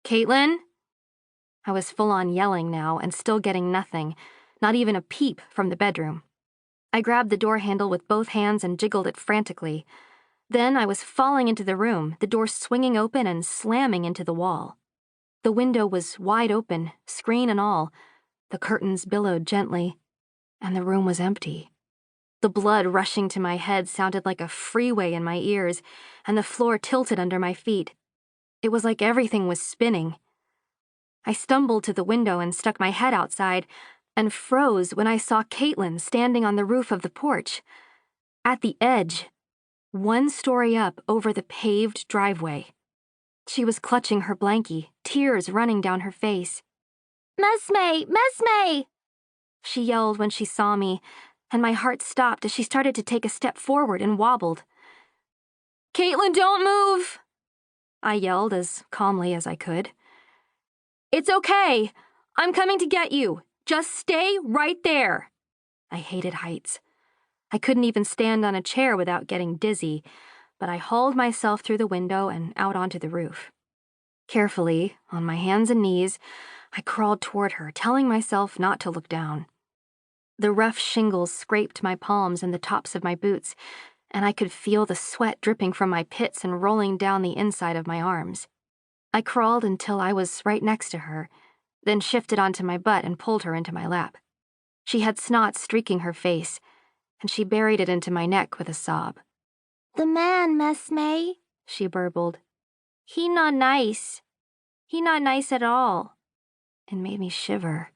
Caitlin? I was full-on yelling now and still getting nothing, not even a peep from the bedroom. I grabbed the door handle with both hands and jiggled it frantically. Then I was falling into the room, the door swinging open and slamming into the wall. The window was wide open, screen and all. The curtains billowed gently, and the room was empty. The blood rushing to my head sounded like a freeway in my ears, and the floor tilted under my feet. It was like everything was spinning. I stumbled to the window and stuck my head outside, and froze when I saw Caitlin standing on the roof of the porch. At the edge, 1 story up over the paved driveway. She was clutching her blankie, tears running down her face. "Mesme! Mesme!" she yelled when she saw me, and my heart stopped as she started to take a step forward and wobbled. "Caitlin, don't move!" I yelled as calmly as I could. "It's okay. I'm coming to get you. Just stay right there." I hated heights. I couldn't even stand on a chair without getting dizzy, but I hauled myself through the window and out onto the roof. Carefully, on my hands and knees, I crawled toward her, telling myself not to look down. The rough shingles scraped my palms and the tops of my boots, and I could feel the sweat dripping from my pits and rolling down the inside of my arms. I crawled until I was right next to her, then shifted onto my butt and pulled her into my lap. She had snot streaking her face, and she buried it into my neck with a sob. "The man, Mesme," she burbled. "He not nice. He not nice at all." It made me shiver.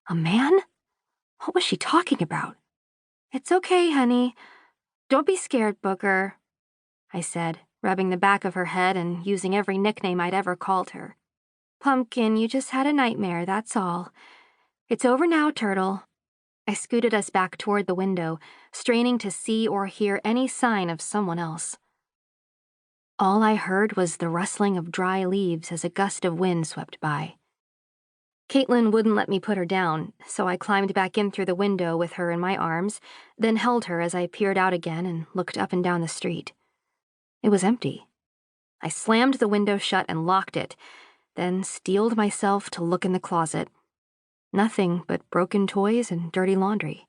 A man? What was she talking about? "It's okay, honey. Don't be scared, Booker," I said, rubbing the back of her head and using every nickname I'd ever called her. "Pumpkin, you just had a nightmare, that's all. It's over now, Turtle." I scooted us back toward the window, straining to see or hear any sign of someone else. All I heard was the rustling of dry leaves as a gust of wind swept by. Caitlin wouldn't let me put her down, so I climbed back in through the window with her in my arms, then held her as I peered out again and looked up and down the street. It was empty. I slammed the window shut and locked it, then steeled myself to look in the closet. Nothing but broken toys and dirty laundry.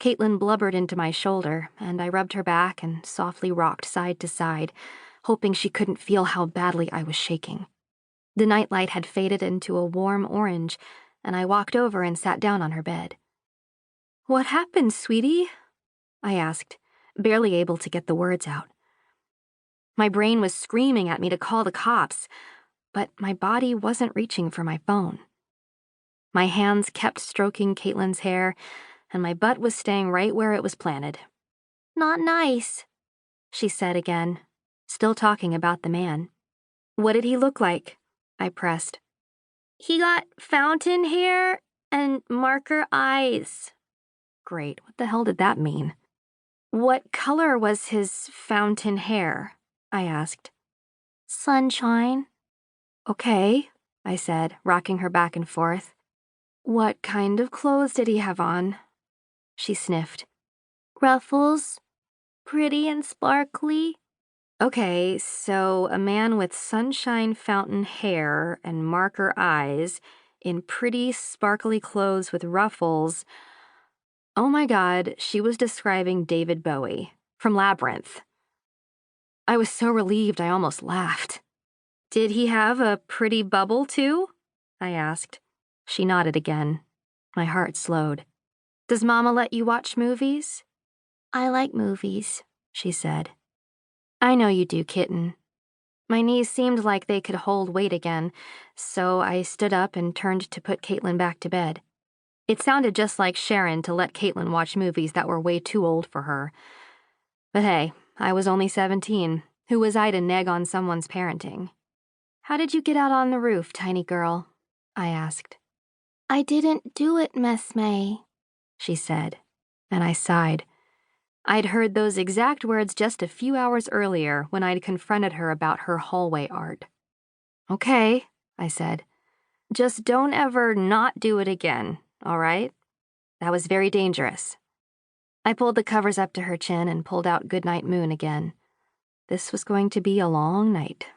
Caitlin blubbered into my shoulder, and I rubbed her back and softly rocked side to side, hoping she couldn't feel how badly I was shaking. The nightlight had faded into a warm orange, and I walked over and sat down on her bed. "What happened, sweetie?" I asked, barely able to get the words out. My brain was screaming at me to call the cops, but my body wasn't reaching for my phone. My hands kept stroking Caitlin's hair, and my butt was staying right where it was planted. "Not nice," she said again, still talking about the man. "What did he look like?" I pressed. "He got fountain hair and marker eyes." Great, what the hell did that mean? "What color was his fountain hair?" I asked. "Sunshine." "Okay," I said, rocking her back and forth. "What kind of clothes did he have on?" She sniffed. "Ruffles. Pretty and sparkly." "Okay, so a man with sunshine fountain hair and marker eyes in pretty sparkly clothes with ruffles." Oh my God, she was describing David Bowie from Labyrinth. I was so relieved I almost laughed. "Did he have a pretty bubble too?" I asked. She nodded again. My heart slowed. "Does Mama let you watch movies?" "I like movies," she said. "I know you do, kitten." My knees seemed like they could hold weight again, so I stood up and turned to put Caitlin back to bed. It sounded just like Sharon to let Caitlin watch movies that were way too old for her. But hey, I was only 17. Who was I to neg on someone's parenting? "How did you get out on the roof, tiny girl?" I asked. "I didn't do it, Mesme," she said, and I sighed. I'd heard those exact words just a few hours earlier when I'd confronted her about her hallway art. "Okay," I said. "Just don't ever not do it again, all right? That was very dangerous." I pulled the covers up to her chin and pulled out Goodnight Moon again. This was going to be a long night.